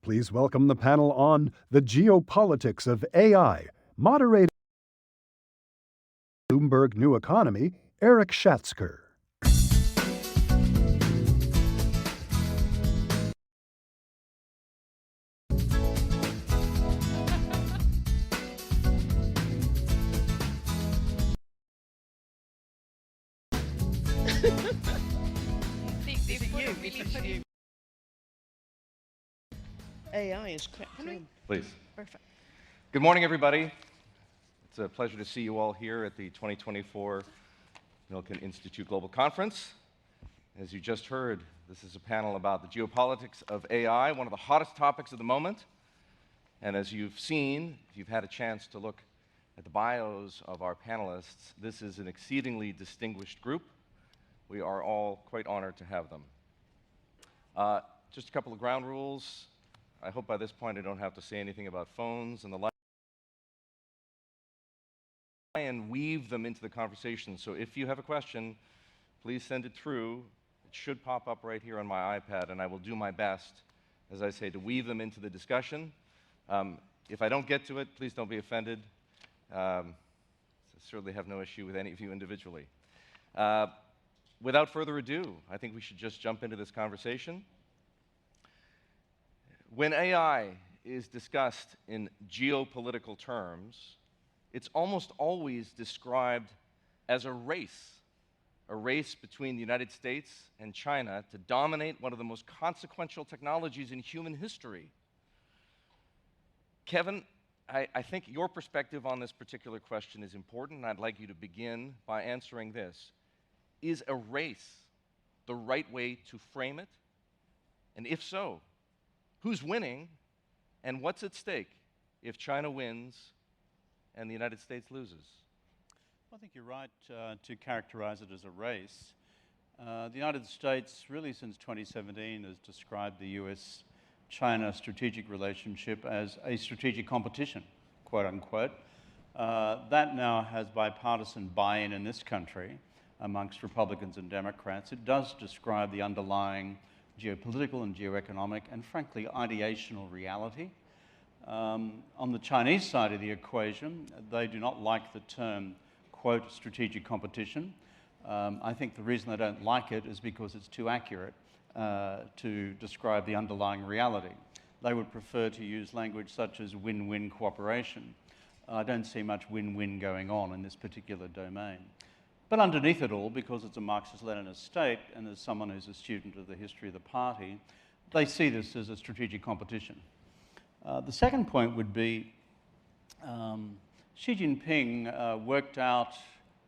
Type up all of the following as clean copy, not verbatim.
Please welcome the panel on the geopolitics of AI. Moderator, Bloomberg New Economy, Erik Schatzker. AI is crept in. Please. Perfect. Good morning, everybody. It's a pleasure to see you all here at the 2024 Milken Institute Global Conference. As you just heard, this is a panel about the geopolitics of AI, one of the hottest topics of the moment. And as you've seen, if you've had a chance to look at the bios of our panelists, this is an exceedingly distinguished group. We are all quite honored to have them. Just a couple of ground rules. I hope by this point I don't have to say anything about phones and the like. And weave them into the conversation. So if you have a question, please send it through. It should pop up right here on my iPad, and I will do my best, as I say, to weave them into the discussion. If I don't get to it, please don't be offended. I certainly have no issue with any of you individually. Without further ado, I think we should just jump into this conversation. When AI is discussed in geopolitical terms, it's almost always described as a race between the United States and China to dominate one of the most consequential technologies in human history. Kevin, I think your perspective on this particular question is important, and I'd like you to begin by answering this. Is a race the right way to frame it? And if so, who's winning, and what's at stake if China wins and the United States loses? I think you're right to characterize it as a race. The United States, really since 2017, has described the US-China strategic relationship as a strategic competition, quote unquote. That now has bipartisan buy-in in this country amongst Republicans and Democrats. It does describe the underlying geopolitical and geoeconomic and, frankly, ideational reality. On the Chinese side of the equation, they do not like the term, quote, strategic competition. I think the reason they don't like it is because it's too accurate to describe the underlying reality. They would prefer to use language such as win-win cooperation. I don't see much win-win going on in this particular domain. But underneath it all, because it's a Marxist-Leninist state, and as someone who's a student of the history of the party, they see this as a strategic competition. The second point would be Xi Jinping worked out,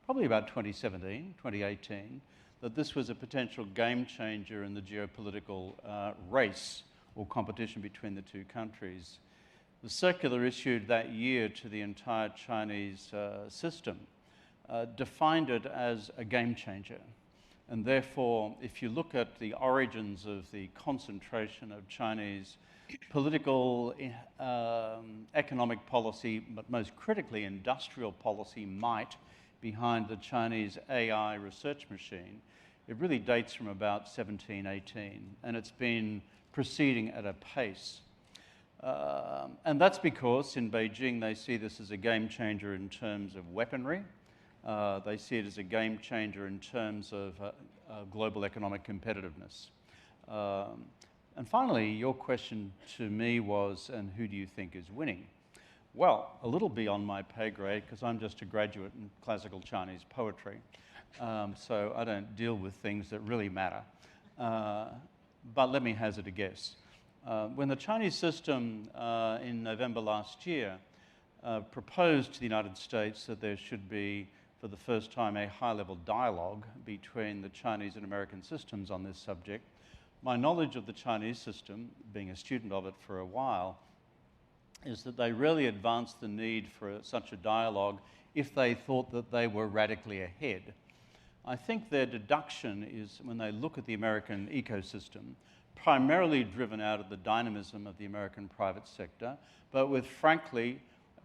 probably about 2017, 2018, that this was a potential game changer in the geopolitical race or competition between the two countries. The circular issued that year to the entire Chinese system defined it as a game changer. And therefore, if you look at the origins of the concentration of Chinese political, economic policy, but most critically industrial policy might behind the Chinese AI research machine, it really dates from about 1718, and it's been proceeding at a pace. And that's because in Beijing they see this as a game changer in terms of weaponry. They see it as a game changer in terms of global economic competitiveness. And finally, your question to me was, and who do you think is winning? Well, a little beyond my pay grade, because I'm just a graduate in classical Chinese poetry, so I don't deal with things that really matter. But let me hazard a guess. When the Chinese system in November last year proposed to the United States that there should be, for the first time, a high-level dialogue between the Chinese and American systems on this subject, my knowledge of the Chinese system, being a student of it for a while, is that they really advanced the need for such a dialogue if they thought that they were radically ahead. I think their deduction is, when they look at the American ecosystem, primarily driven out of the dynamism of the American private sector, but with, frankly,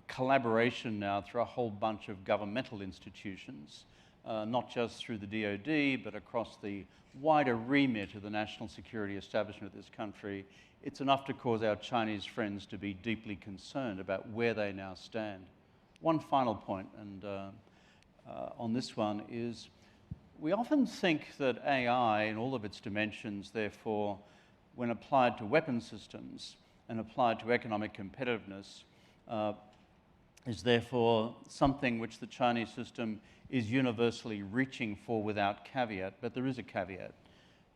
collaboration now through a whole bunch of governmental institutions not just through the DoD, but across the wider remit of the national security establishment of this country, it's enough to cause our Chinese friends to be deeply concerned about where they now stand. One final point, and on this one, is we often think that AI in all of its dimensions, therefore, when applied to weapon systems and applied to economic competitiveness, is therefore something which the Chinese system is universally reaching for without caveat, but there is a caveat.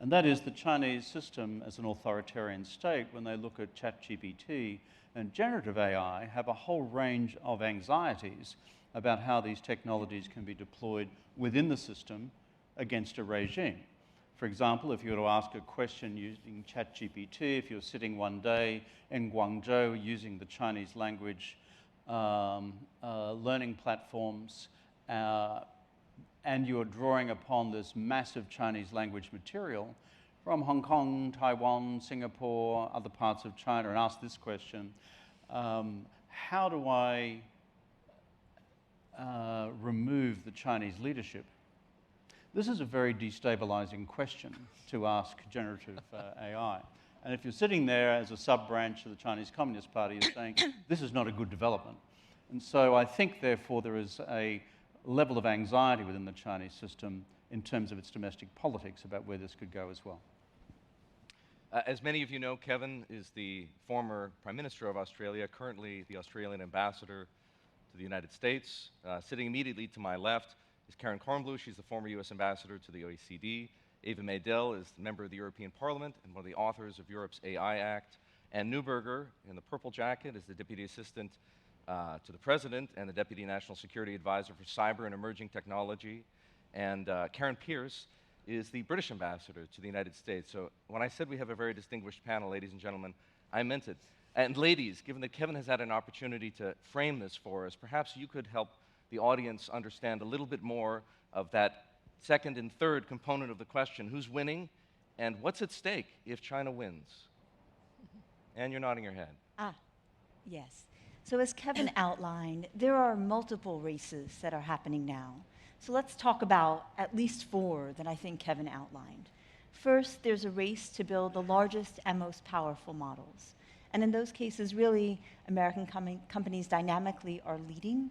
And that is the Chinese system as an authoritarian state, when they look at ChatGPT and generative AI, have a whole range of anxieties about how these technologies can be deployed within the system against a regime. For example, if you were to ask a question using ChatGPT, if you're sitting one day in Guangzhou using the Chinese language learning platforms, and you're drawing upon this massive Chinese language material from Hong Kong, Taiwan, Singapore, other parts of China, and ask this question, how do I remove the Chinese leadership? This is a very destabilizing question to ask generative AI. And if you're sitting there as a sub-branch of the Chinese Communist Party, you're saying, this is not a good development. And so I think, therefore, there is a level of anxiety within the Chinese system in terms of its domestic politics about where this could go as well. As many of you know, Kevin is the former Prime Minister of Australia, currently the Australian ambassador to the United States. Sitting immediately to my left is Karen Kornbluh. She's the former US ambassador to the OECD. Eva Maydell is a member of the European Parliament and one of the authors of Europe's AI Act. And Neuberger, in the purple jacket, is the Deputy Assistant to the President and the Deputy National Security Advisor for Cyber and Emerging Technology. And Karen Pierce is the British Ambassador to the United States. So when I said we have a very distinguished panel, ladies and gentlemen, I meant it. And ladies, given that Kevin has had an opportunity to frame this for us, perhaps you could help the audience understand a little bit more of that second and third component of the question. Who's winning and what's at stake if China wins? And you're nodding your head. Yes. So as Kevin outlined, there are multiple races that are happening now. So let's talk about at least 4 that I think Kevin outlined. First, there's a race to build the largest and most powerful models. And in those cases, really, American companies dynamically are leading.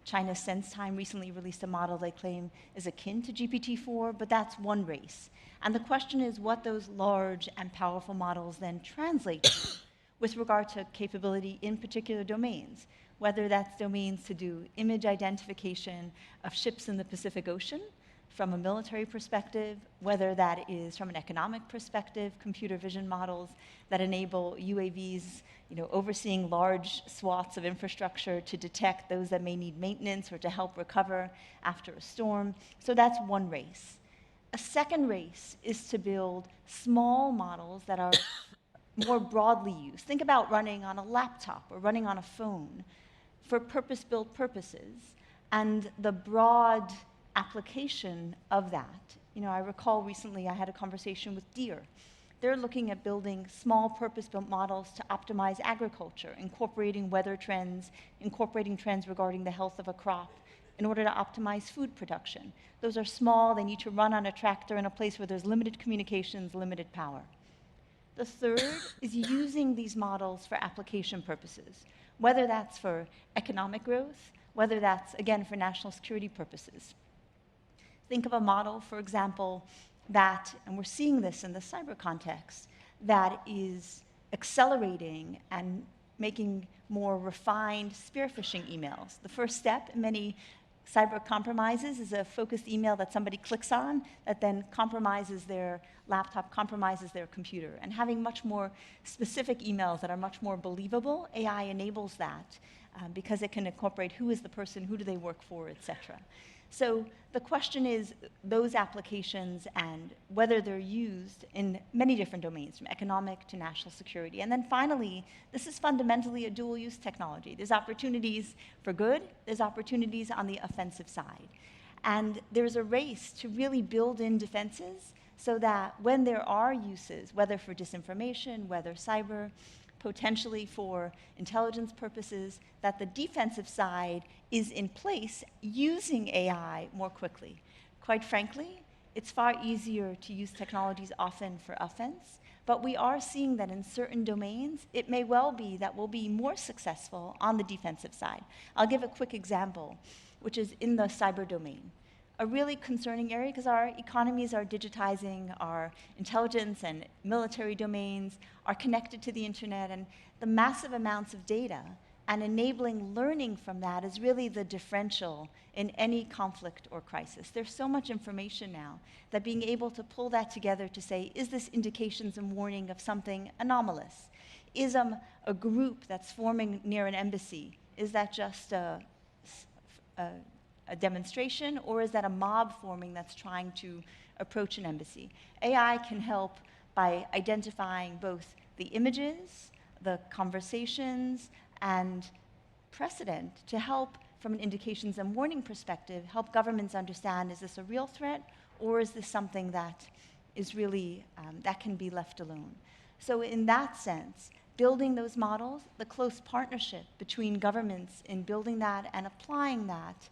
China's SenseTime recently released a model they claim is akin to GPT-4, but that's one race. And the question is what those large and powerful models then translate to with regard to capability in particular domains, whether that's domains to do image identification of ships in the Pacific Ocean from a military perspective, whether that is from an economic perspective, computer vision models that enable UAVs, overseeing large swaths of infrastructure to detect those that may need maintenance or to help recover after a storm. So that's one race. A second race is to build small models that are more broadly used. Think about running on a laptop or running on a phone for purpose-built purposes and the broad application of that. I recall recently I had a conversation with Deere. They're looking at building small purpose-built models to optimize agriculture, incorporating weather trends, incorporating trends regarding the health of a crop in order to optimize food production. Those are small, they need to run on a tractor in a place where there's limited communications, limited power. The third is using these models for application purposes, whether that's for economic growth, whether that's, again, for national security purposes. Think of a model, for example, that, and we're seeing this in the cyber context, that is accelerating and making more refined spear phishing emails. The first step in many cyber compromises is a focused email that somebody clicks on that then compromises their laptop, compromises their computer. And having much more specific emails that are much more believable, AI enables that because it can incorporate who is the person, who do they work for, et cetera. So the question is those applications and whether they're used in many different domains, from economic to national security. And then finally, this is fundamentally a dual-use technology. There's opportunities for good, there's opportunities on the offensive side. And there's a race to really build in defenses so that when there are uses, whether for disinformation, whether cyber, potentially for intelligence purposes, that the defensive side is in place using AI more quickly. Quite frankly, it's far easier to use technologies often for offense, but we are seeing that in certain domains, it may well be that we'll be more successful on the defensive side. I'll give a quick example, which is in the cyber domain. A really concerning area, because our economies are digitizing, our intelligence and military domains are connected to the internet, and the massive amounts of data and enabling learning from that is really the differential in any conflict or crisis. There's so much information now that being able to pull that together to say, is this indications and warning of something anomalous? Is a group that's forming near an embassy, is that just a demonstration, or is that a mob forming that's trying to approach an embassy? AI can help by identifying both the images, the conversations, and precedent to help, from an indications and warning perspective, help governments understand, is this a real threat, or is this something that is really, that can be left alone? So in that sense, building those models, the close partnership between governments in building that and applying that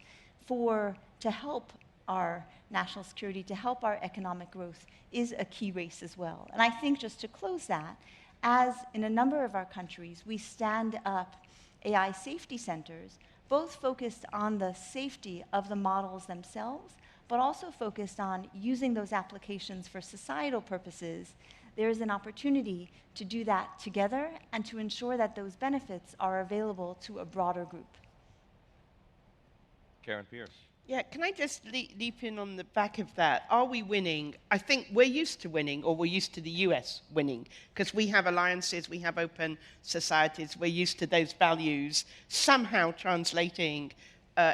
to help our national security, to help our economic growth, is a key race as well. And I think, just to close that, as in a number of our countries, we stand up AI safety centers, both focused on the safety of the models themselves, but also focused on using those applications for societal purposes. There is an opportunity to do that together and to ensure that those benefits are available to a broader group. Karen Pierce. Yeah, can I just leap in on the back of that? Are we winning? I think we're used to winning, or we're used to the US winning, because we have alliances, we have open societies, we're used to those values somehow translating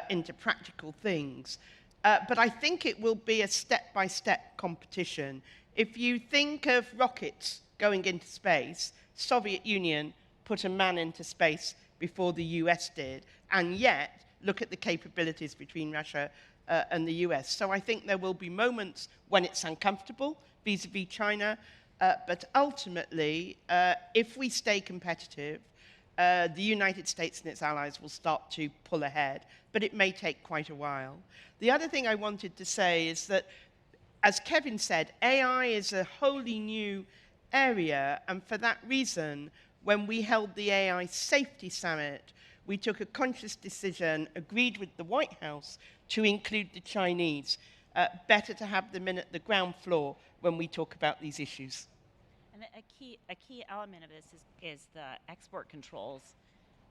into practical things. But I think it will be a step-by-step competition. If you think of rockets going into space, Soviet Union put a man into space before the US did, and yet look at the capabilities between Russia and the US. So I think there will be moments when it's uncomfortable vis-a-vis China, but ultimately, if we stay competitive, the United States and its allies will start to pull ahead, but it may take quite a while. The other thing I wanted to say is that, as Kevin said, AI is a wholly new area, and for that reason, when we held the AI Safety Summit, we took a conscious decision, agreed with the White House, to include the Chinese. Better to have them in at the ground floor when we talk about these issues. And a key element of this is the export controls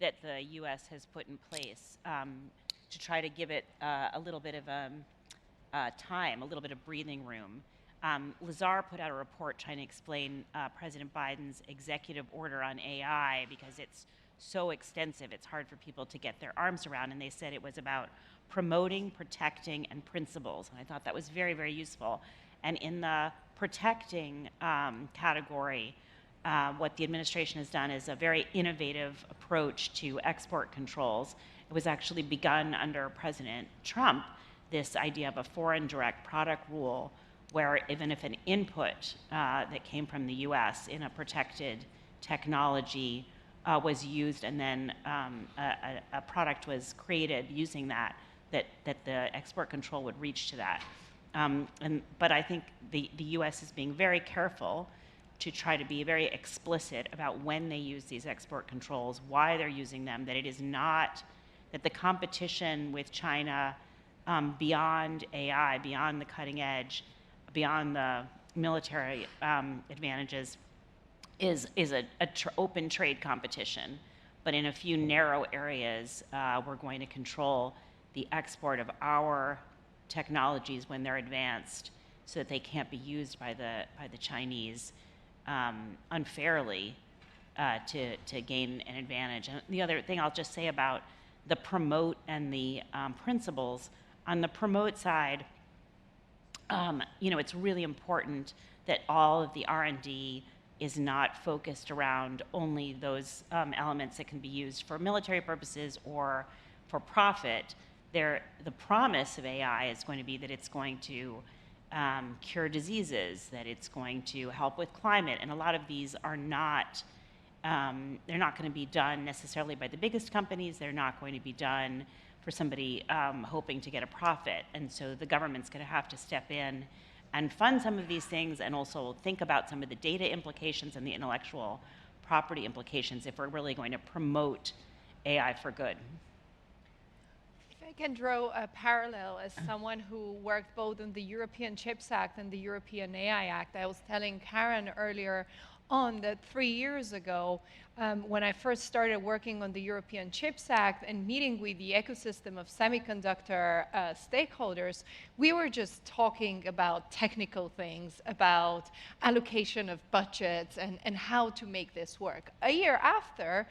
that the U.S. has put in place to try to give it a little bit of time, a little bit of breathing room. Lazar put out a report trying to explain President Biden's executive order on AI, because it's so extensive, it's hard for people to get their arms around, and they said it was about promoting, protecting, and principles. And I thought that was very, very useful. And in the protecting category, what the administration has done is a very innovative approach to export controls. It was actually begun under President Trump, this idea of a foreign direct product rule, where even if an input that came from the US in a protected technology was used, and then a product was created using that the export control would reach to that. But I think the U.S. is being very careful to try to be very explicit about when they use these export controls, why they're using them, that it is not, that the competition with China beyond AI, beyond the cutting edge, beyond the military advantages, is an open trade competition. But in a few narrow areas, we're going to control the export of our technologies when they're advanced, so that they can't be used by the Chinese unfairly to gain an advantage. And the other thing I'll just say about the promote and the principles, on the promote side, it's really important that all of the R&D is not focused around only those elements that can be used for military purposes or for profit. The promise of AI is going to be that it's going to cure diseases, that it's going to help with climate, and a lot of these are not They're not going to be done necessarily by the biggest companies. They're not going to be done for somebody hoping to get a profit. And so the government's going to have to step in and fund some of these things, and also think about some of the data implications and the intellectual property implications if we're really going to promote AI for good. If I can draw a parallel as someone who worked both on the European Chips Act and the European AI Act, I was telling Karen earlier on that 3 years ago, when I first started working on the European Chips Act and meeting with the ecosystem of semiconductor stakeholders, we were just talking about technical things, about allocation of budgets and how to make this work. A year after,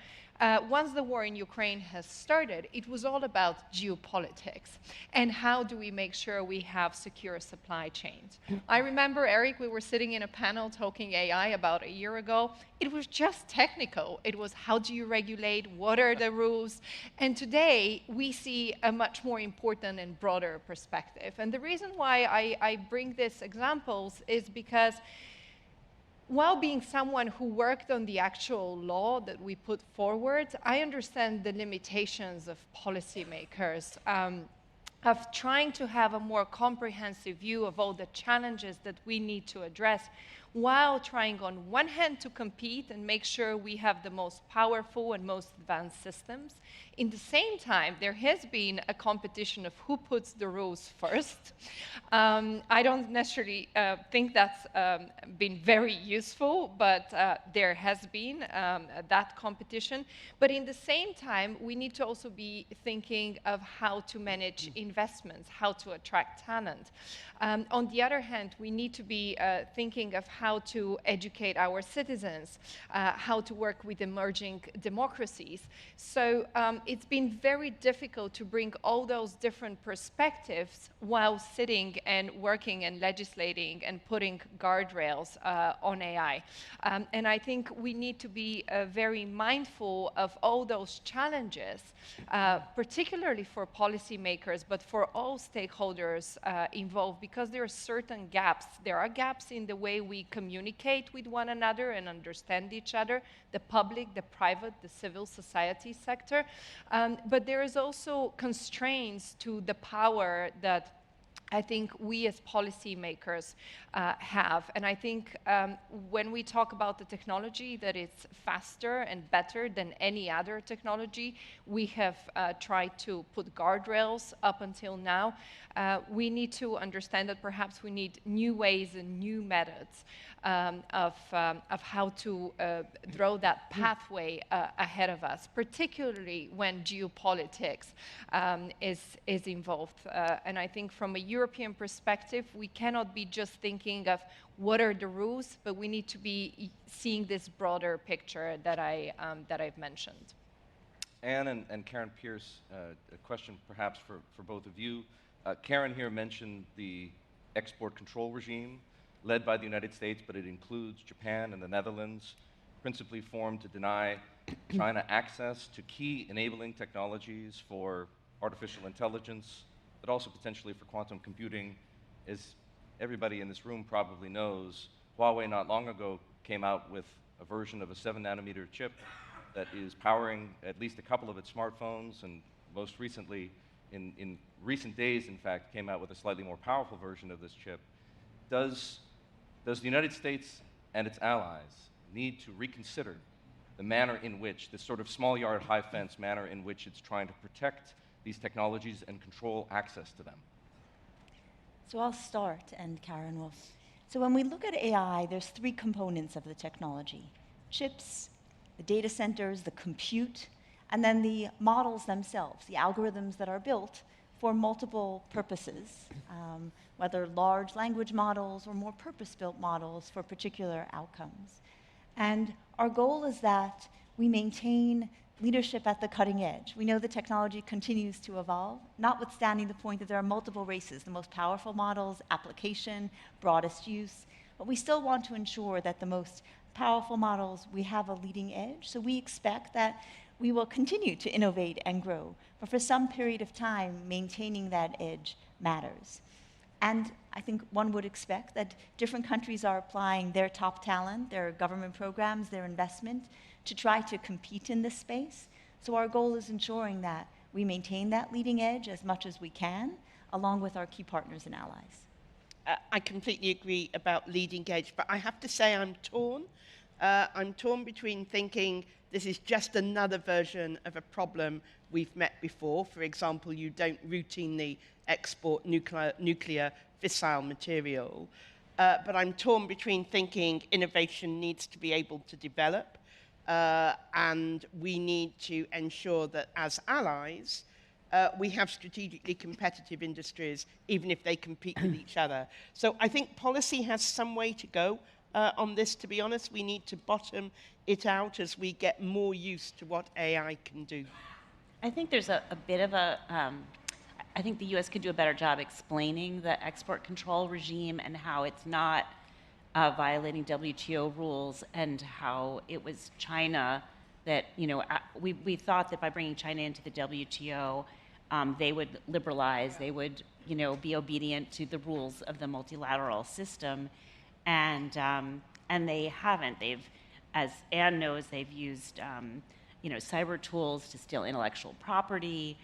once the war in Ukraine has started, it was all about geopolitics and how do we make sure we have secure supply chains. I remember, Eric, we were sitting in a panel talking AI about a year ago. It was just technical. It was how do you regulate, what are the rules? And today we see a much more important and broader perspective. And the reason why I bring these examples is because while being someone who worked on the actual law that we put forward, I understand the limitations of policymakers, of trying to have a more comprehensive view of all the challenges that we need to address, while trying on one hand to compete and make sure we have the most powerful and most advanced systems. In the same time, there has been a competition of who puts the rules first. I don't necessarily think that's been very useful, but there has been that competition. But in the same time, we need to also be thinking of how to manage investments, how to attract talent. On the other hand, we need to be thinking of how to educate our citizens, how to work with emerging democracies. So it's been very difficult to bring all those different perspectives while sitting and working and legislating and putting guardrails on AI. And I think we need to be very mindful of all those challenges, particularly for policymakers, but for all stakeholders involved, because there are certain gaps. There are gaps in the way we communicate with one another and understand each other, the public, the private, the civil society sector. But there is also constraints to the power that I think we as policymakers have. And I think when we talk about the technology, that it's faster and better than any other technology, we have tried to put guardrails up until now. We need to understand that perhaps we need new ways and new methods of how to draw that pathway ahead of us, particularly when geopolitics is involved. And I think from a European perspective, we cannot be just thinking of what are the rules, but we need to be seeing this broader picture that I've mentioned. Anne and Karen Pierce, a question perhaps for both of you. Karen here mentioned the export control regime led by the United States, but it includes Japan and the Netherlands, principally formed to deny China access to key enabling technologies for artificial intelligence, but also potentially for quantum computing. As everybody in this room probably knows, Huawei not long ago came out with a version of a 7-nanometer chip that is powering at least a couple of its smartphones, and most recently, in recent days, in fact, came out with a slightly more powerful version of this chip. Does the United States and its allies need to reconsider the manner in which, this sort of small yard, high fence manner in which it's trying to protect these technologies and control access to them? So I'll start, and Karen will. So when we look at AI, there's 3 components of the technology: chips, the data centers, the compute, and then the models themselves, the algorithms that are built for multiple purposes, whether large language models or more purpose-built models for particular outcomes. And our goal is that we maintain leadership at the cutting edge. We know the technology continues to evolve, notwithstanding the point that there are multiple races, the most powerful models, application, broadest use, but we still want to ensure that the most powerful models, we have a leading edge. So we expect that we will continue to innovate and grow, but for some period of time, maintaining that edge matters. And I think one would expect that different countries are applying their top talent, their government programs, their investment, to try to compete in this space. So our goal is ensuring that we maintain that leading edge as much as we can, along with our key partners and allies. I completely agree about leading edge, but I have to say I'm torn. I'm torn between thinking this is just another version of a problem we've met before. For example, you don't routinely export nuclear fissile material. But I'm torn between thinking innovation needs to be able to develop, and we need to ensure that as allies, we have strategically competitive industries, even if they compete with each other. So I think policy has some way to go on this, to be honest. We need to bottom it out as we get more used to what AI can do. I think there's a bit of a, I think the US could do a better job explaining the export control regime and how it's not violating WTO rules, and how it was China that, you know, we thought that by bringing China into the WTO, they would liberalize, they would, you know, be obedient to the rules of the multilateral system, and they haven't. They've, as Anne knows, they've used, you know, cyber tools to steal intellectual property.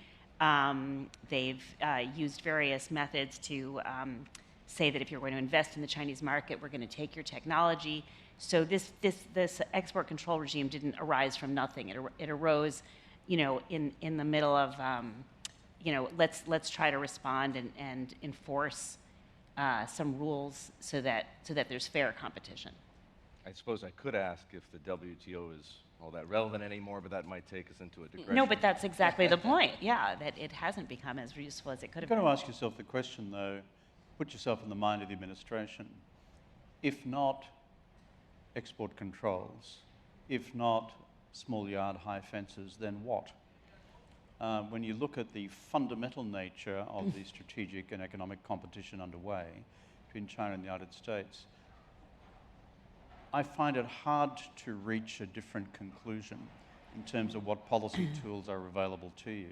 They've used various methods to say that if you're going to invest in the Chinese market, we're going to take your technology. So this export control regime didn't arise from nothing. It arose, you know, in the middle of, you know, let's try to respond and enforce some rules so that there's fair competition. I suppose I could ask if the WTO is all that relevant anymore, but that might take us into a digression. No, but that's exactly the point. Yeah, that it hasn't become as useful as it could have been. You've got to ask yourself the question, though, put yourself in the mind of the administration. If not export controls, if not small yard high fences, then what? When you look at the fundamental nature of the strategic and economic competition underway between China and the United States, I find it hard to reach a different conclusion in terms of what policy tools are available to you.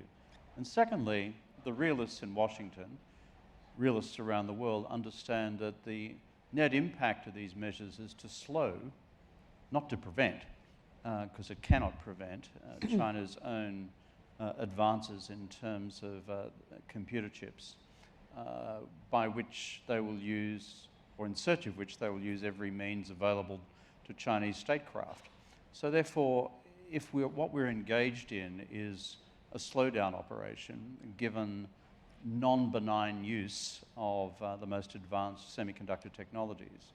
And secondly, the realists in Washington, realists around the world, understand that the net impact of these measures is to slow, not to prevent, because it cannot prevent China's own advances in terms of computer chips, by which they will use, or in search of which they will use every means available to Chinese statecraft. So therefore, if what we're engaged in is a slowdown operation, given non-benign use of the most advanced semiconductor technologies,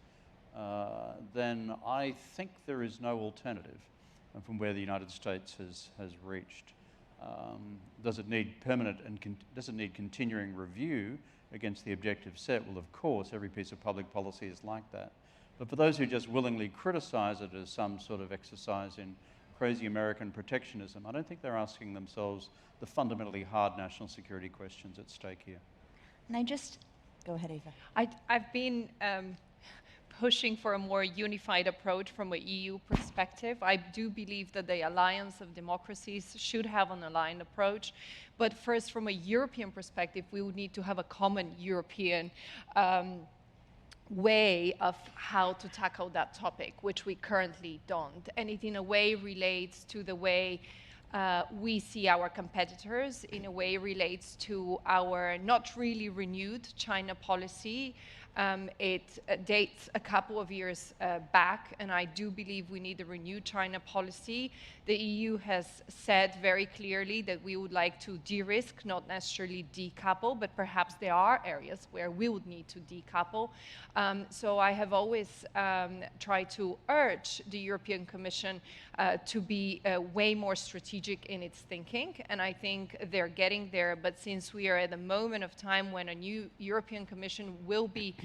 then I think there is no alternative from where the United States has reached. Does it need permanent and does it need continuing review against the objective set? Well, of course, every piece of public policy is like that. But for those who just willingly criticize it as some sort of exercise in crazy American protectionism, I don't think they're asking themselves the fundamentally hard national security questions at stake here. And go ahead, Eva. I've been pushing for a more unified approach from an EU perspective. I do believe that the alliance of democracies should have an aligned approach. But first, from a European perspective, we would need to have a common European way of how to tackle that topic, which we currently don't. And it in a way relates to the way we see our competitors, in a way relates to our not really renewed China policy. It dates a couple of years back, and I do believe we need a renewed China policy. The EU has said very clearly that we would like to de-risk, not necessarily decouple, but perhaps there are areas where we would need to decouple. So I have always tried to urge the European Commission to be way more strategic in its thinking, and I think they're getting there. But since we are at a moment of time when a new European Commission will be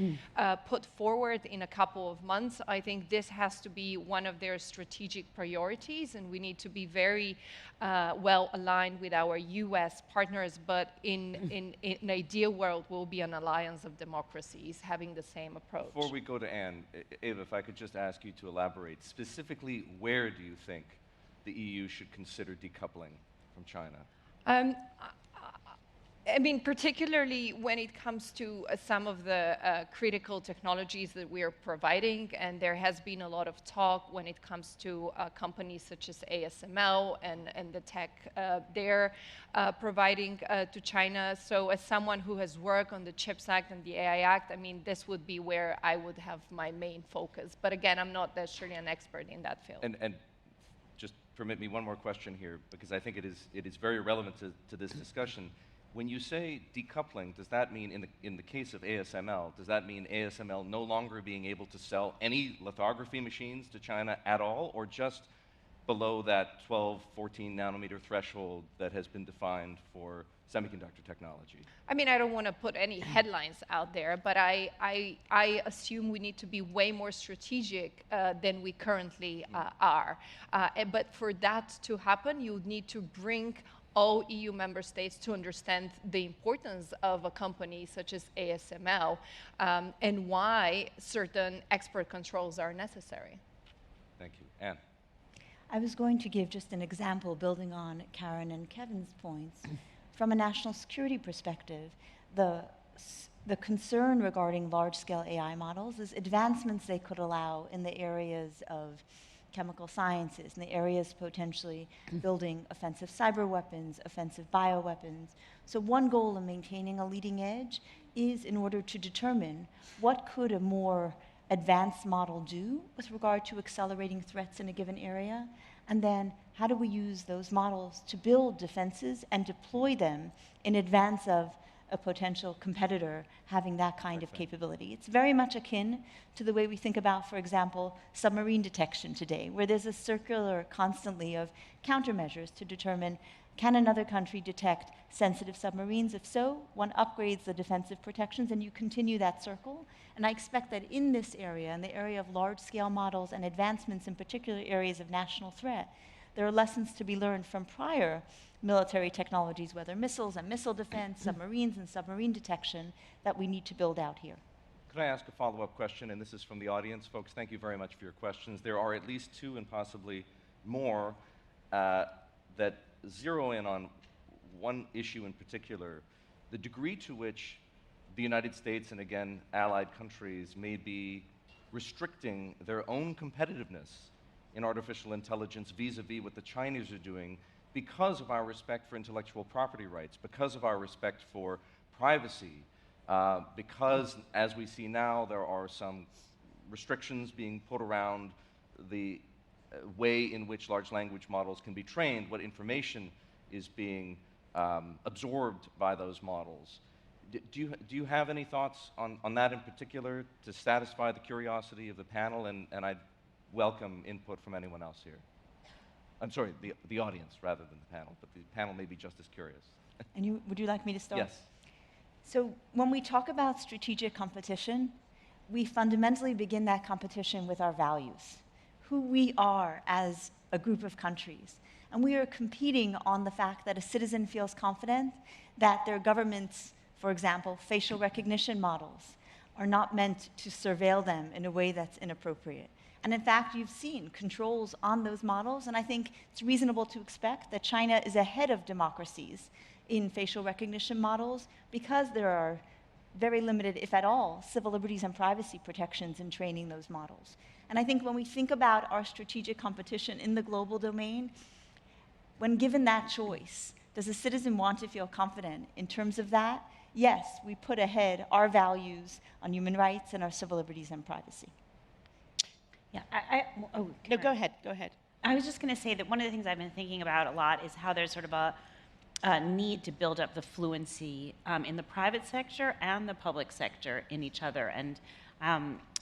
put forward in a couple of months, I think this has to be one of their strategic priorities, and we need to be very well aligned with our US partners. But in an ideal world, we'll be an alliance of democracies having the same approach. Before we go to Anne, Eva, if I could just ask you to elaborate. Specifically, where do you think the EU should consider decoupling from China? I mean, particularly when it comes to some of the critical technologies that we are providing, and there has been a lot of talk when it comes to companies such as ASML and the tech they're providing to China. So as someone who has worked on the CHIPS Act and the AI Act, I mean, this would be where I would have my main focus. But again, I'm not necessarily an expert in that field. And just permit me one more question here, because I think it is very relevant to this discussion. When you say decoupling, does that mean, in the case of ASML, does that mean ASML no longer being able to sell any lithography machines to China at all, or just below that 12, 14 nanometer threshold that has been defined for semiconductor technology? I mean, I don't want to put any headlines out there, but I assume we need to be way more strategic than we currently are. But for that to happen, you need to bring all EU member states to understand the importance of a company such as ASML and why certain export controls are necessary. Thank you. Anne? I was going to give just an example building on Karen and Kevin's points. From a national security perspective, the concern regarding large-scale AI models is advancements they could allow in the areas of chemical sciences, in the areas potentially building offensive cyber weapons, offensive bioweapons. So one goal of maintaining a leading edge is in order to determine what could a more advanced model do with regard to accelerating threats in a given area, and then how do we use those models to build defenses and deploy them in advance of a potential competitor having that kind of capability. It's very much akin to the way we think about, for example, submarine detection today, where there's a circular constantly of countermeasures to determine, can another country detect sensitive submarines? If so, one upgrades the defensive protections and you continue that circle. And I expect that in this area, in the area of large-scale models and advancements in particular areas of national threat, there are lessons to be learned from prior military technologies, whether missiles and missile defense, submarines and submarine detection, that we need to build out here. Could I ask a follow-up question? And this is from the audience. Folks, thank you very much for your questions. There are at least two and possibly more that zero in on one issue in particular, the degree to which the United States and, again, allied countries may be restricting their own competitiveness in artificial intelligence vis-a-vis what the Chinese are doing because of our respect for intellectual property rights, because of our respect for privacy, because, as we see now, there are some restrictions being put around the way in which large language models can be trained, what information is being absorbed by those models. Do you have any thoughts on that in particular to satisfy the curiosity of the panel? And I'd welcome input from anyone else here. I'm sorry, the audience rather than the panel, but the panel may be just as curious. And would you like me to start? Yes. So when we talk about strategic competition, we fundamentally begin that competition with our values, who we are as a group of countries. And we are competing on the fact that a citizen feels confident that their government's, for example, facial recognition models are not meant to surveil them in a way that's inappropriate. And in fact, you've seen controls on those models, and I think it's reasonable to expect that China is ahead of democracies in facial recognition models because there are very limited, if at all, civil liberties and privacy protections in training those models. And I think when we think about our strategic competition in the global domain, when given that choice, does a citizen want to feel confident in terms of that? Yes, we put ahead our values on human rights and our civil liberties and privacy. Yeah, No, go ahead, go ahead. I was just going to say that one of the things I've been thinking about a lot is how there's sort of a need to build up the fluency in the private sector and the public sector in each other. And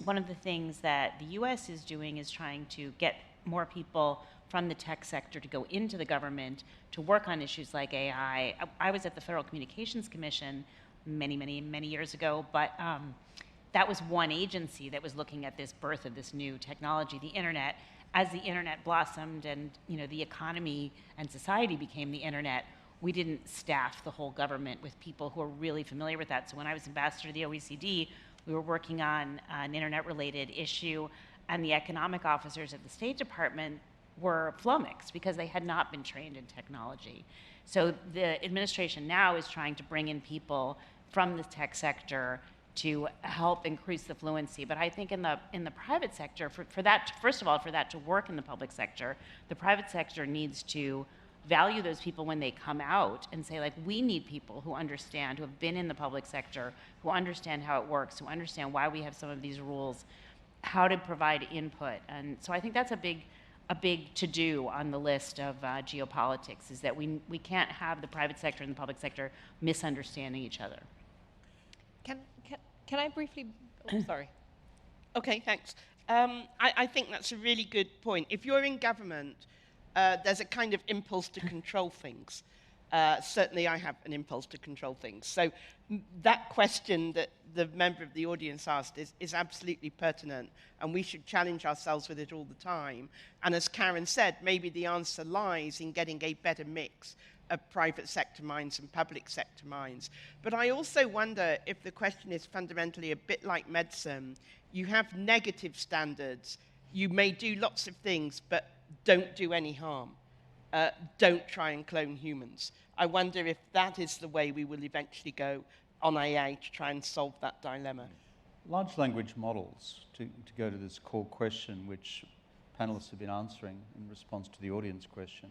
one of the things that the US is doing is trying to get more people from the tech sector to go into the government to work on issues like AI. I was at the Federal Communications Commission many years ago, but that was one agency that was looking at this birth of this new technology, the internet. As the internet blossomed and the economy and society became the internet, we didn't staff the whole government with people who are really familiar with that. So when I was ambassador to the OECD, we were working on an internet-related issue, and the economic officers at the State Department were flummoxed because they had not been trained in technology. So the administration now is trying to bring in people from the tech sector to help increase the fluency. But I think in the private sector, for that, first of all, for that to work in the public sector, the private sector needs to value those people when they come out and say, like, we need people who understand, who have been in the public sector, who understand how it works, who understand why we have some of these rules, how to provide input. And so I think that's a big to-do on the list of geopolitics, is that we can't have the private sector and the public sector misunderstanding each other. Can I briefly, oh, sorry. Okay, thanks. I think that's a really good point. If you're in government, there's a kind of impulse to control things. Certainly I have an impulse to control things. So that question that the member of the audience asked is absolutely pertinent, and we should challenge ourselves with it all the time. And as Karen said, maybe the answer lies in getting a better mix of private sector minds and public sector minds. But I also wonder if the question is fundamentally a bit like medicine. You have negative standards. You may do lots of things, but don't do any harm. Don't try and clone humans. I wonder if that is the way we will eventually go on AI to try and solve that dilemma. Large language models, to go to this core question which panelists have been answering in response to the audience question,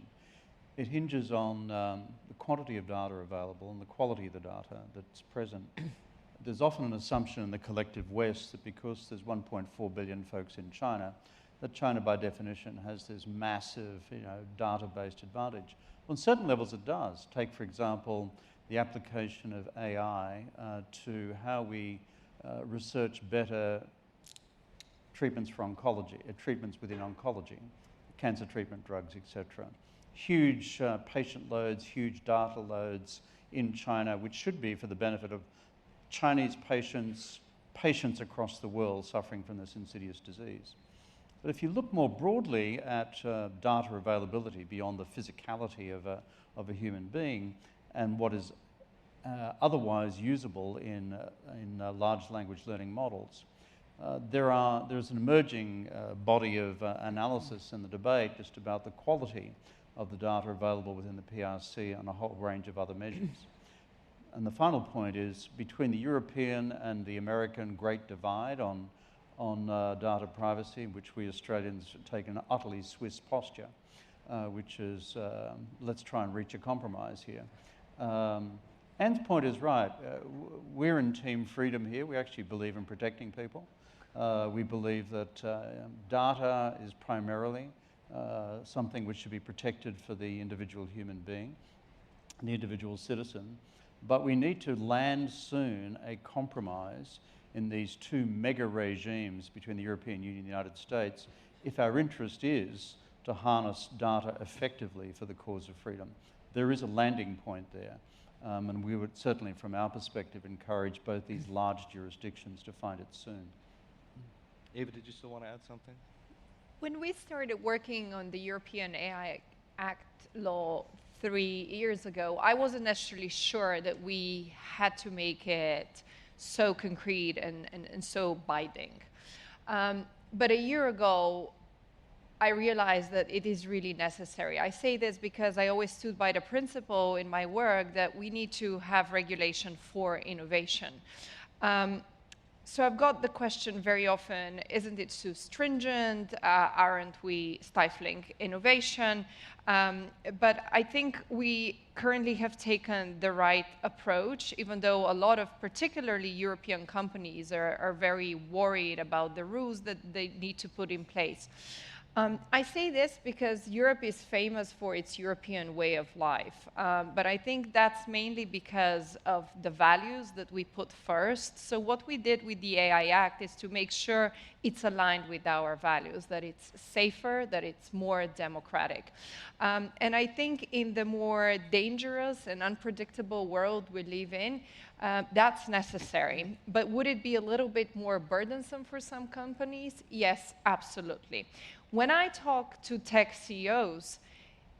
it hinges on the quantity of data available and the quality of the data that's present. There's often an assumption in the collective West that because there's 1.4 billion folks in China, that China by definition has this massive, data-based advantage. On certain levels it does. Take, for example, the application of AI to how we research better treatments for oncology, treatments within oncology, cancer treatment drugs, etc. Huge patient loads, huge data loads in China, which should be for the benefit of Chinese patients across the world suffering from this insidious disease. But if you look more broadly at data availability beyond the physicality of a human being and what is otherwise usable in large language learning models, there's an emerging body of analysis in the debate just about the quality of the data available within the PRC and a whole range of other measures. And the final point is, between the European and the American great divide on data privacy, in which we Australians take an utterly Swiss posture, which is, let's try and reach a compromise here. Anne's point is right. We're in team freedom here. We actually believe in protecting people. We believe that data is primarily something which should be protected for the individual human being, the individual citizen. But we need to land soon a compromise in these two mega regimes between the European Union and the United States if our interest is to harness data effectively for the cause of freedom. There is a landing point there, and we would certainly, from our perspective, encourage both these large jurisdictions to find it soon. Eva, did you still want to add something? When we started working on the European AI Act law 3 years ago, I wasn't necessarily sure that we had to make it so concrete and so binding. But a year ago, I realized that it is really necessary. I say this because I always stood by the principle in my work that we need to have regulation for innovation. So I've got the question very often, isn't it too stringent? Aren't we stifling innovation? But I think we currently have taken the right approach, even though a lot of particularly European companies are very worried about the rules that they need to put in place. I say this because Europe is famous for its European way of life, but I think that's mainly because of the values that we put first. So what we did with the AI Act is to make sure it's aligned with our values, that it's safer, that it's more democratic. And I think in the more dangerous and unpredictable world we live in, that's necessary. But would it be a little bit more burdensome for some companies? Yes, absolutely. When I talk to tech CEOs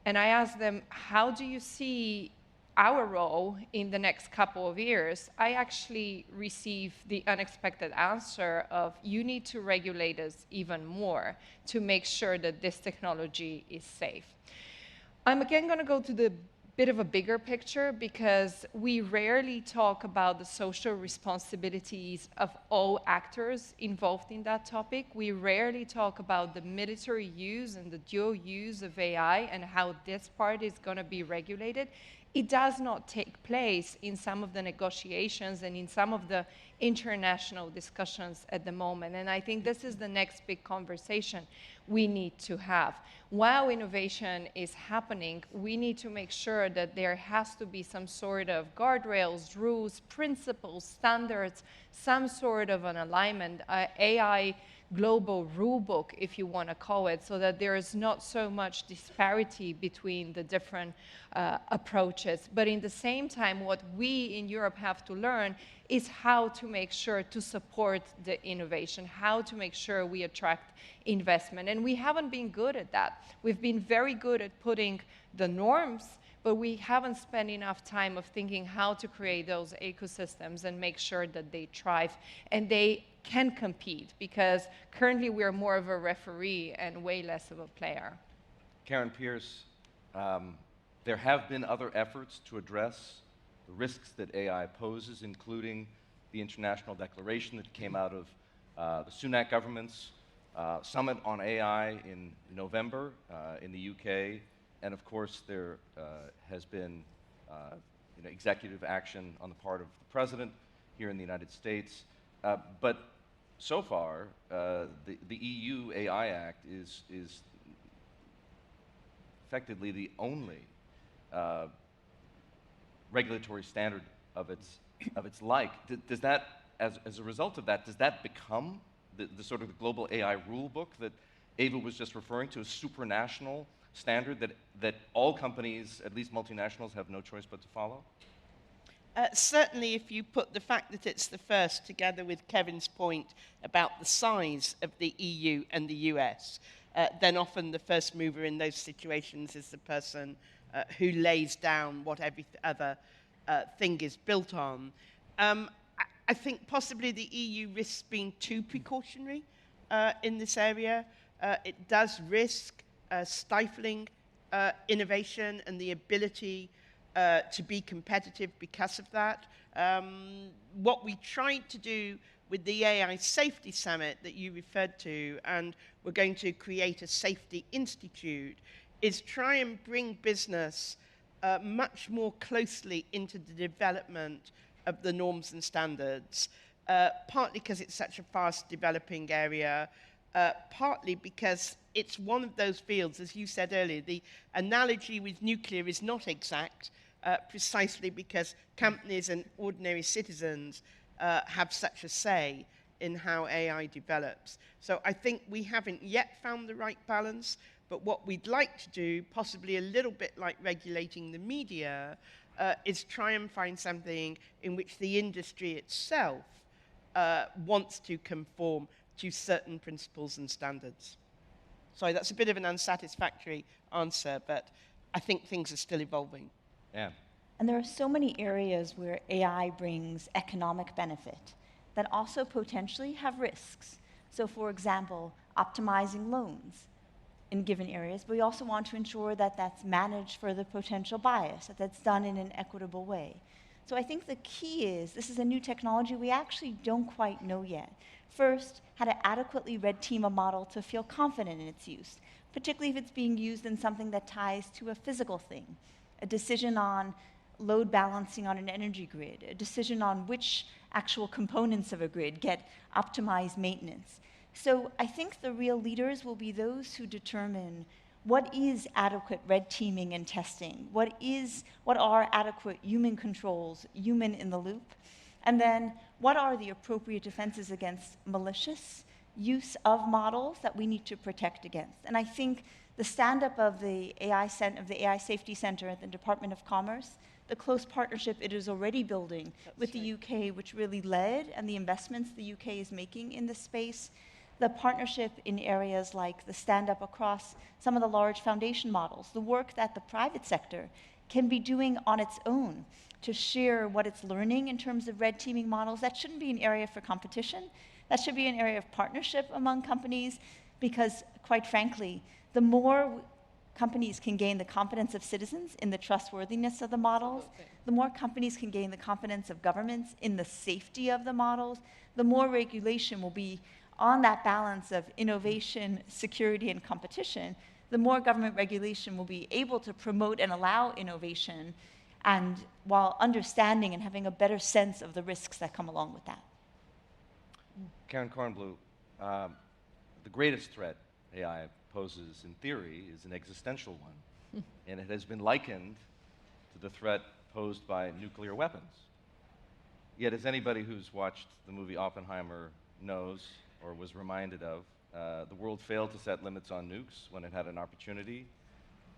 and I ask them, how do you see our role in the next couple of years, I actually receive the unexpected answer of you need to regulate us even more to make sure that this technology is safe. I'm again going to go to the bit of a bigger picture because we rarely talk about the social responsibilities of all actors involved in that topic. We rarely talk about the military use and the dual use of AI and how this part is going to be regulated. It does not take place in some of the negotiations and in some of the international discussions at the moment. And I think this is the next big conversation we need to have. While innovation is happening, we need to make sure that there has to be some sort of guardrails, rules, principles, standards, some sort of an alignment, AI global rule book, if you want to call it, so that there is not so much disparity between the different approaches. But in the same time, what we in Europe have to learn is how to make sure to support the innovation, how to make sure we attract investment. And we haven't been good at that. We've been very good at putting the norms, but we haven't spent enough time of thinking how to create those ecosystems and make sure that they thrive and they can compete, because currently we are more of a referee and way less of a player. Karen Pierce, there have been other efforts to address the risks that AI poses, including the international declaration that came out of the Sunak government's summit on AI in November in the UK, and of course there has been executive action on the part of the president here in the United States. But so far, the EU AI Act is effectively the only regulatory standard of its like. Does that, as a result of that, does that become the sort of the global AI rule book that Eva was just referring to, a supranational standard that all companies, at least multinationals, have no choice but to follow? Certainly, if you put the fact that it's the first together with Kevin's point about the size of the EU and the US, then often the first mover in those situations is the person who lays down what every other thing is built on. I think possibly the EU risks being too precautionary in this area. It does risk stifling innovation and the ability to be competitive because of that. What we tried to do with the AI Safety Summit that you referred to, and we're going to create a safety institute, is try and bring business much more closely into the development of the norms and standards, partly because it's such a fast developing area, partly because it's one of those fields, as you said earlier, the analogy with nuclear is not exact, precisely because companies and ordinary citizens have such a say in how AI develops. So I think we haven't yet found the right balance, but what we'd like to do, possibly a little bit like regulating the media, is try and find something in which the industry itself wants to conform to certain principles and standards. Sorry, that's a bit of an unsatisfactory answer, but I think things are still evolving. Yeah. And there are so many areas where AI brings economic benefit that also potentially have risks. So for example, optimizing loans in given areas, but we also want to ensure that that's managed for the potential bias, that that's done in an equitable way. So I think the key is, this is a new technology we actually don't quite know yet. First, how to adequately red team a model to feel confident in its use, particularly if it's being used in something that ties to a physical thing, a decision on load balancing on an energy grid, a decision on which actual components of a grid get optimized maintenance. So I think the real leaders will be those who determine what is adequate red teaming and testing, what are adequate human controls, human in the loop, and then what are the appropriate defenses against malicious use of models that we need to protect against. And I think the stand-up of the AI Safety Center at the Department of Commerce, the close partnership it is already building with the UK, which really led, and the investments the UK is making in this space, the partnership in areas like the stand-up across some of the large foundation models, the work that the private sector can be doing on its own to share what it's learning in terms of red teaming models. That shouldn't be an area for competition. That should be an area of partnership among companies, because quite frankly, the more companies can gain the confidence of citizens in the trustworthiness of the models, the more companies can gain the confidence of governments in the safety of the models, the more regulation will be on that balance of innovation, security, and competition, the more government regulation will be able to promote and allow innovation, and while understanding and having a better sense of the risks that come along with that. Karen Kornbluh, the greatest threat AI poses in theory is an existential one, and it has been likened to the threat posed by nuclear weapons. Yet, as anybody who's watched the movie Oppenheimer knows, or was reminded of, the world failed to set limits on nukes when it had an opportunity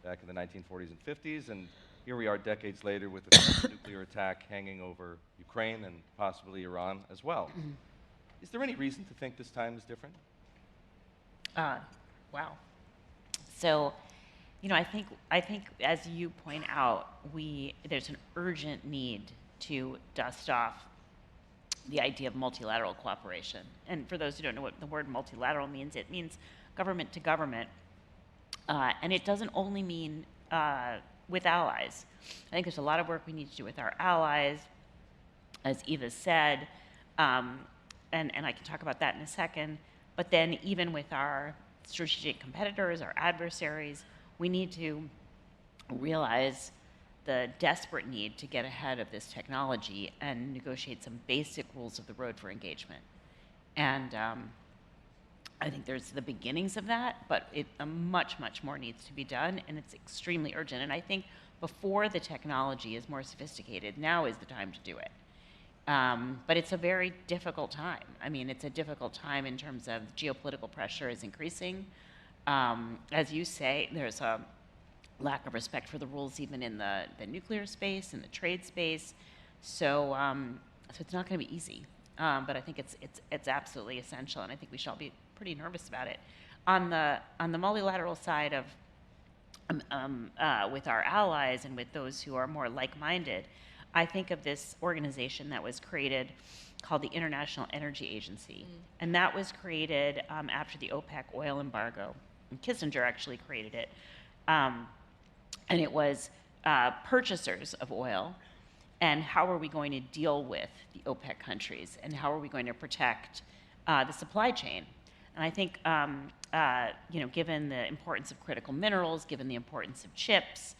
back in the 1940s and 50s, and here we are decades later with a nuclear attack hanging over Ukraine and possibly Iran as well. Is there any reason to think this time is different? Wow. So, I think as you point out, there's an urgent need to dust off the idea of multilateral cooperation. And for those who don't know what the word multilateral means, it means government to government. And it doesn't only mean with allies. I think there's a lot of work we need to do with our allies, as Eva said, and I can talk about that in a second. But then even with our strategic competitors, our adversaries, we need to realize the desperate need to get ahead of this technology and negotiate some basic rules of the road for engagement. And I think there's the beginnings of that, but much, much more needs to be done, and it's extremely urgent. And I think before the technology is more sophisticated, now is the time to do it. But it's a very difficult time. I mean, it's a difficult time in terms of geopolitical pressure is increasing. As you say, there's a lack of respect for the rules even in the nuclear space, in the trade space. So it's not going to be easy. But I think it's absolutely essential, and I think we should all be pretty nervous about it. On the multilateral side of with our allies and with those who are more like-minded, I think of this organization that was created called the International Energy Agency. And that was created after the OPEC oil embargo. And Kissinger actually created it. And it was purchasers of oil, and how are we going to deal with the OPEC countries, and how are we going to protect the supply chain? And I think, given the importance of critical minerals, given the importance of chips,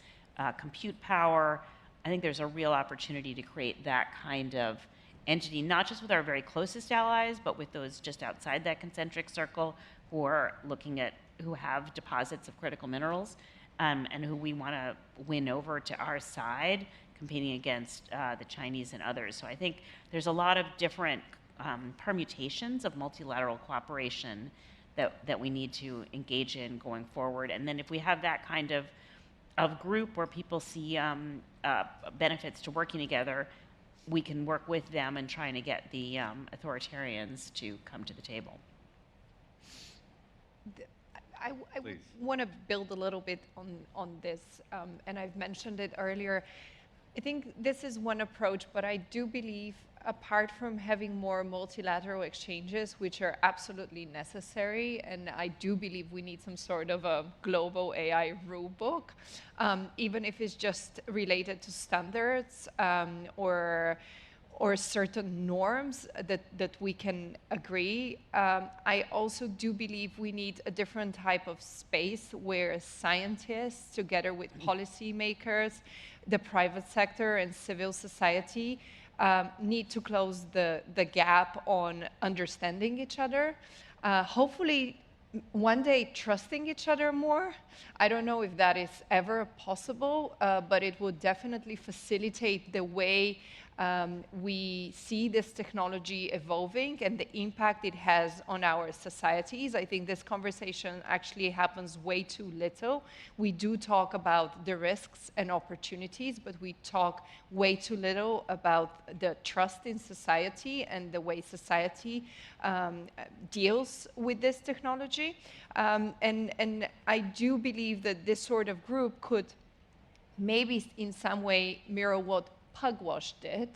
compute power, I think there's a real opportunity to create that kind of entity, not just with our very closest allies, but with those just outside that concentric circle who have deposits of critical minerals, and who we want to win over to our side, competing against the Chinese and others. So I think there's a lot of different permutations of multilateral cooperation that we need to engage in going forward. And then if we have that kind of group where people see benefits to working together, we can work with them and trying to get the authoritarians to come to the table. I want to build a little bit on this, and I've mentioned it earlier. I think this is one approach, but I do believe, apart from having more multilateral exchanges, which are absolutely necessary, and I do believe we need some sort of a global AI rule book, even if it's just related to standards or certain norms that we can agree. I also do believe we need a different type of space where scientists, together with policymakers, the private sector and civil society, need to close the gap on understanding each other. Hopefully, one day trusting each other more. I don't know if that is ever possible, but it would definitely facilitate the way We see this technology evolving and the impact it has on our societies. I think this conversation actually happens way too little. We do talk about the risks and opportunities, but we talk way too little about the trust in society and the way society deals with this technology. And I do believe that this sort of group could maybe in some way mirror what Pugwash did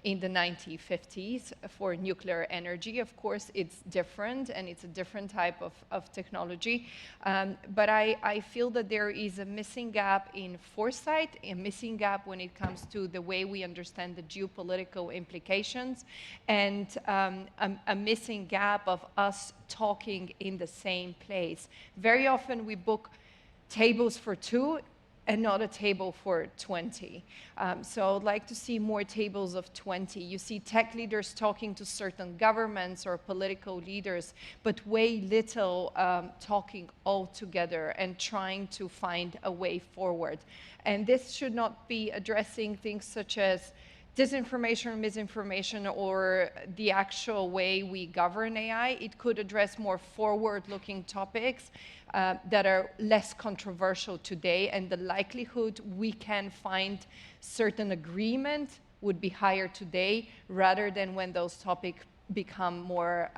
in the 1950s for nuclear energy. Of course, it's different, and it's a different type of technology. But I feel that there is a missing gap in foresight, a missing gap when it comes to the way we understand the geopolitical implications, and a missing gap of us talking in the same place. Very often we book tables for two and not a table for 20. So I'd like to see more tables of 20. You see tech leaders talking to certain governments or political leaders, but way little talking all together and trying to find a way forward. And this should not be addressing things such as disinformation, misinformation, or the actual way we govern AI. It could address more forward-looking topics that are less controversial today, and the likelihood we can find certain agreement would be higher today rather than when those topics become more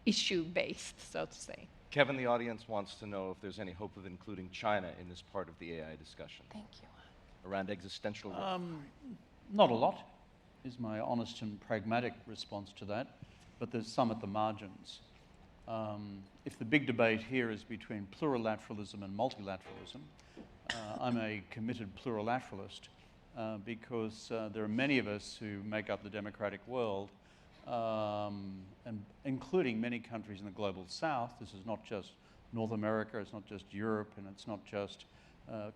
issue-based, so to say. Kevin, the audience wants to know if there's any hope of including China in this part of the AI discussion. Thank you. Around existential risk. Not a lot, is my honest and pragmatic response to that, but there's some at the margins. If the big debate here is between plurilateralism and multilateralism, I'm a committed plurilateralist because there are many of us who make up the democratic world, and including many countries in the global south. This is not just North America, it's not just Europe, and it's not just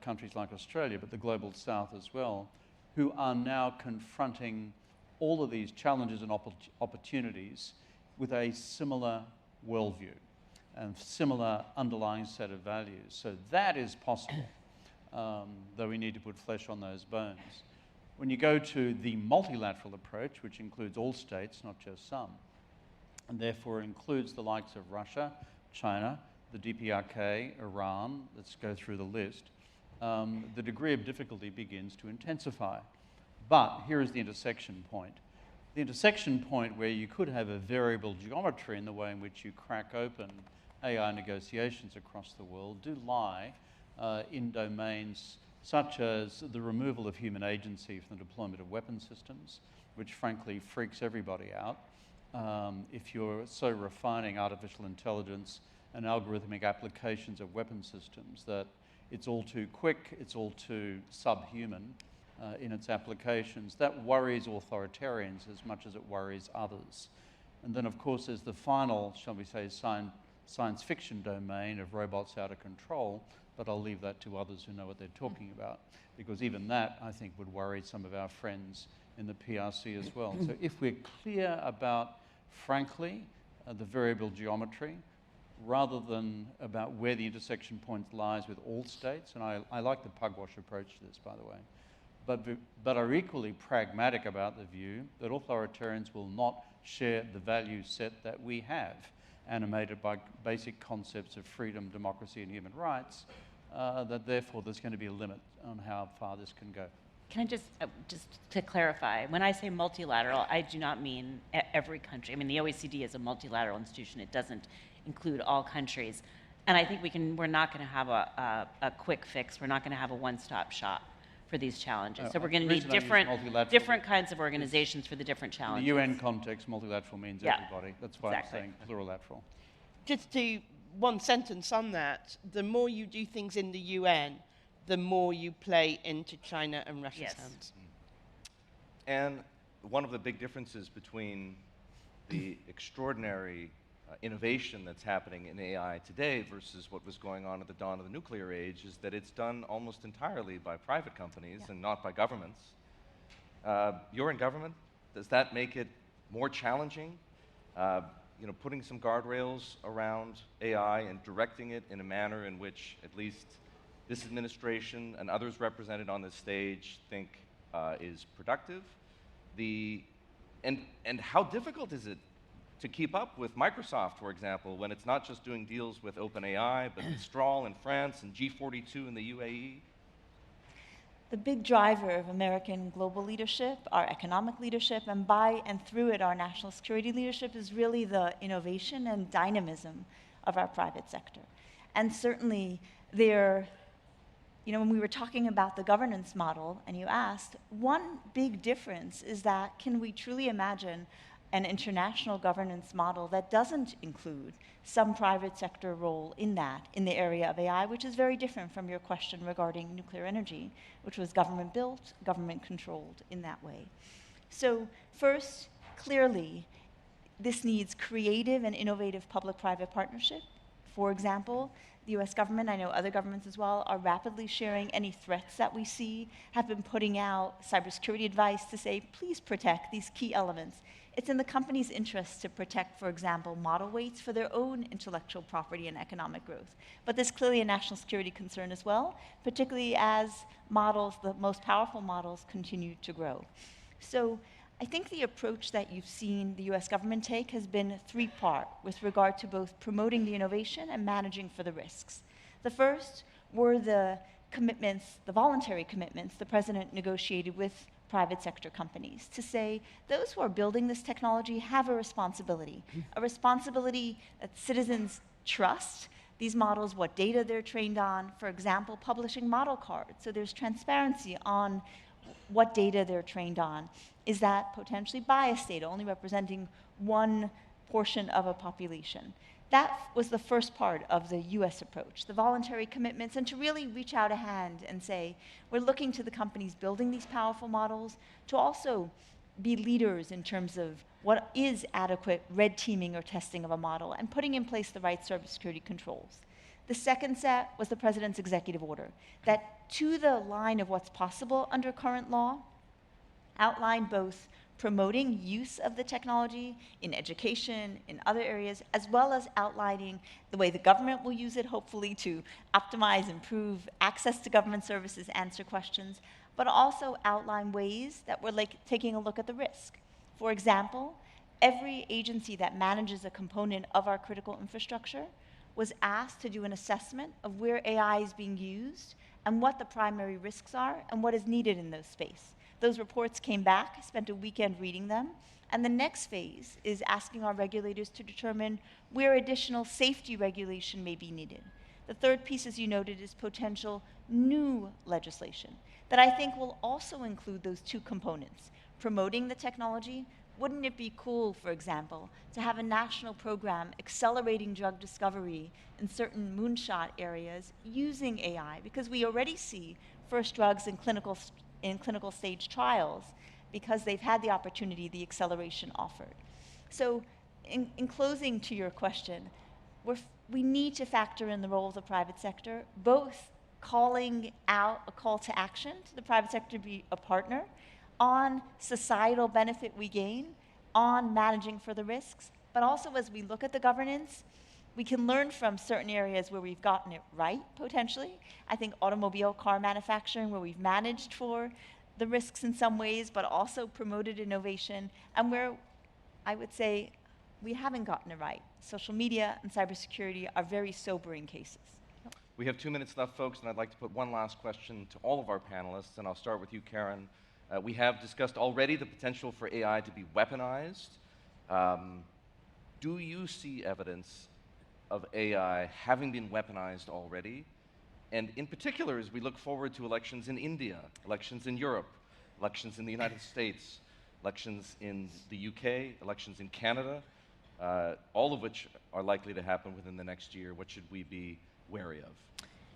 countries like Australia, but the global south as well, who are now confronting all of these challenges and opportunities with a similar worldview and similar underlying set of values. So that is possible, though we need to put flesh on those bones. When you go to the multilateral approach, which includes all states, not just some, and therefore includes the likes of Russia, China, the DPRK, Iran, let's go through the list, the degree of difficulty begins to intensify. But here is the intersection point. The intersection point where you could have a variable geometry in the way in which you crack open AI negotiations across the world do lie in domains such as the removal of human agency from the deployment of weapon systems, which frankly freaks everybody out. If you're so refining artificial intelligence and algorithmic applications of weapon systems that it's all too quick, it's all too subhuman in its applications, that worries authoritarians as much as it worries others. And then, of course, there's the final, shall we say, science fiction domain of robots out of control, but I'll leave that to others who know what they're talking about, because even that, I think, would worry some of our friends in the PRC as well. So if we're clear about, frankly, the variable geometry, rather than about where the intersection point lies with all states, and I like the Pugwash approach to this, by the way, but are equally pragmatic about the view that authoritarians will not share the value set that we have, animated by basic concepts of freedom, democracy, and human rights, that therefore there's going to be a limit on how far this can go. Can I just to clarify, when I say multilateral, I do not mean every country. I mean, the OECD is a multilateral institution. It doesn't include all countries. And I think we're not going to have a quick fix. We're not going to have a one-stop shop for these challenges. So we're going to need different kinds of organizations for the different challenges. In the UN context, multilateral means everybody. That's why I'm saying plurilateral. Just to one sentence on that, the more you do things in the UN, the more you play into China and Russia's hands. And one of the big differences between the extraordinary innovation that's happening in AI today versus what was going on at the dawn of the nuclear age is that it's done almost entirely by private companies and not by governments. You're in government. Does that make it more challenging? Putting some guardrails around AI and directing it in a manner in which at least this administration and others represented on this stage think is productive? And how difficult is it to keep up with Microsoft, for example, when it's not just doing deals with OpenAI, but Mistral in France and G42 in the UAE? The big driver of American global leadership, our economic leadership, and by and through it, our national security leadership, is really the innovation and dynamism of our private sector. And certainly, when we were talking about the governance model, and you asked, one big difference is that can we truly imagine an international governance model that doesn't include some private sector role in the area of AI, which is very different from your question regarding nuclear energy, which was government built, government controlled in that way. So first, clearly, this needs creative and innovative public-private partnership. For example, the US government, I know other governments as well, are rapidly sharing any threats that we see, have been putting out cybersecurity advice to say, please protect these key elements. It's in the company's interest to protect, for example, model weights for their own intellectual property and economic growth. But there's clearly a national security concern as well, particularly as models, the most powerful models, continue to grow. So I think the approach that you've seen the US government take has been three-part with regard to both promoting the innovation and managing for the risks. The first were the commitments, the voluntary commitments the president negotiated with private sector companies to say those who are building this technology have a responsibility that citizens trust these models, what data they're trained on, for example, publishing model cards. So there's transparency on what data they're trained on. Is that potentially biased data, only representing one portion of a population? That was the first part of the US approach, the voluntary commitments, and to really reach out a hand and say, we're looking to the companies building these powerful models to also be leaders in terms of what is adequate red teaming or testing of a model and putting in place the right cybersecurity controls. The second set was the president's executive order that, to the line of what's possible under current law, outlined both promoting use of the technology in education, in other areas, as well as outlining the way the government will use it, hopefully to optimize, improve access to government services, answer questions, but also outline ways that we're taking a look at the risk. For example, every agency that manages a component of our critical infrastructure was asked to do an assessment of where AI is being used and what the primary risks are and what is needed in those space. Those reports came back, I spent a weekend reading them, and the next phase is asking our regulators to determine where additional safety regulation may be needed. The third piece, as you noted, is potential new legislation that I think will also include those two components, promoting the technology. Wouldn't it be cool, for example, to have a national program accelerating drug discovery in certain moonshot areas using AI? Because we already see first drugs in clinical stage trials because they've had the opportunity, the acceleration offered. So in closing to your question, we need to factor in the role of the private sector, both calling out a call to action to the private sector to be a partner on societal benefit we gain, on managing for the risks, but also as we look at the governance, we can learn from certain areas where we've gotten it right, potentially. I think automobile car manufacturing, where we've managed for the risks in some ways, but also promoted innovation, and where I would say we haven't gotten it right. Social media and cybersecurity are very sobering cases. We have 2 minutes left, folks, and I'd like to put one last question to all of our panelists, and I'll start with you, Karen. We have discussed already the potential for AI to be weaponized. Do you see evidence of AI having been weaponized already? And in particular, as we look forward to elections in India, elections in Europe, elections in the United States, elections in the UK, elections in Canada, all of which are likely to happen within the next year, what should we be wary of?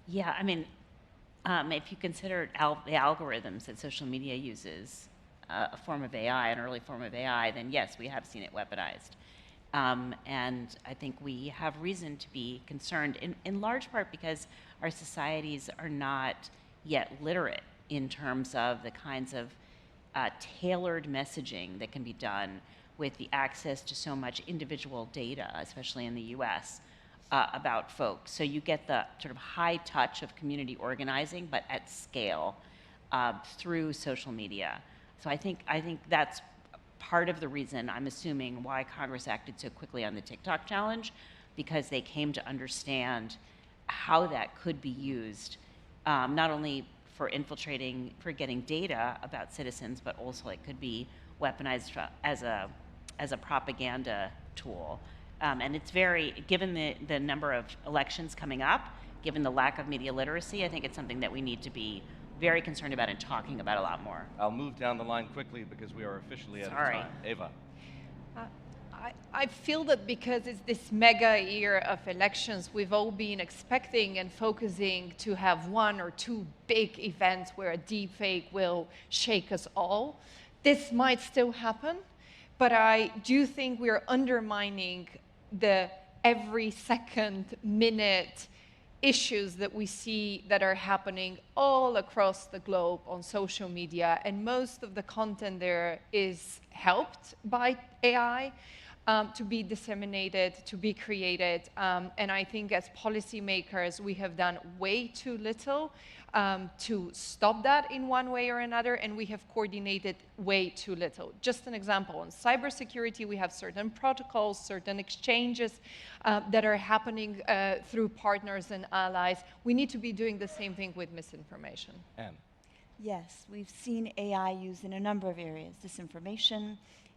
Yeah, I mean, if you consider the algorithms that social media uses, a form of AI, an early form of AI, then yes, we have seen it weaponized. And I think we have reason to be concerned, in large part because our societies are not yet literate in terms of the kinds of tailored messaging that can be done with the access to so much individual data, especially in the US, about folks. So you get the sort of high touch of community organizing, but at scale through social media. So I think that's part of the reason, I'm assuming, why Congress acted so quickly on the TikTok challenge, because they came to understand how that could be used, not only for infiltrating, for getting data about citizens, but also it could be weaponized as a propaganda tool. And it's very, given the number of elections coming up, given the lack of media literacy, I think it's something that we need to be very concerned about and talking about a lot more. I'll move down the line quickly because we are officially out of time. Eva. I feel that because it's this mega year of elections, we've all been expecting and focusing to have one or two big events where a deepfake will shake us all. This might still happen, but I do think we're undermining the every second, minute issues that we see that are happening all across the globe on social media, and most of the content there is helped by AI to be disseminated, to be created, and I think as policymakers we have done way too little to stop that in one way or another, and we have coordinated way too little. Just an example, on cybersecurity we have certain protocols, certain exchanges that are happening through partners and allies. We need to be doing the same thing with misinformation. Anne. Yes, we've seen AI used in a number of areas: disinformation,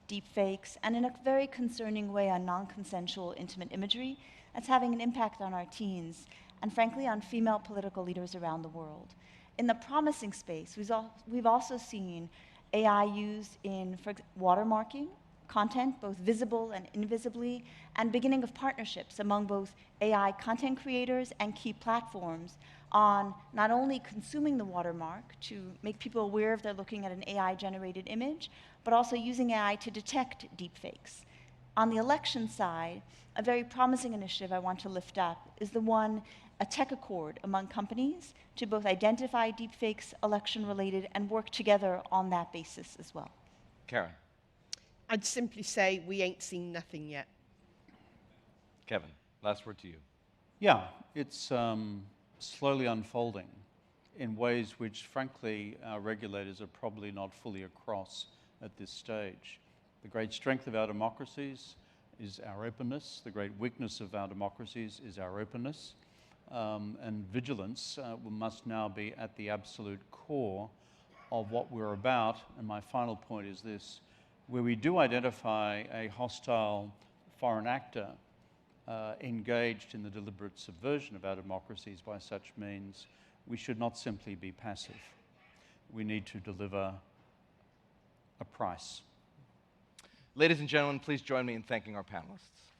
deepfakes, and in a very concerning way on non-consensual intimate imagery that's having an impact on our teens and frankly on female political leaders around the world. In the promising space, we've also seen AI used in watermarking content, both visible and invisibly, and beginning of partnerships among both AI content creators and key platforms on not only consuming the watermark to make people aware if they're looking at an AI-generated image, but also using AI to detect deepfakes. On the election side, a very promising initiative I want to lift up is a tech accord among companies to both identify deepfakes election-related and work together on that basis as well. Karen. I'd simply say we ain't seen nothing yet. Kevin, last word to you. Yeah, it's slowly unfolding in ways which, frankly, our regulators are probably not fully across at this stage. The great strength of our democracies is our openness. The great weakness of our democracies is our openness. And vigilance must now be at the absolute core of what we're about. And my final point is this: where we do identify a hostile foreign actor engaged in the deliberate subversion of our democracies by such means, we should not simply be passive. We need to deliver a price. Ladies and gentlemen, please join me in thanking our panelists.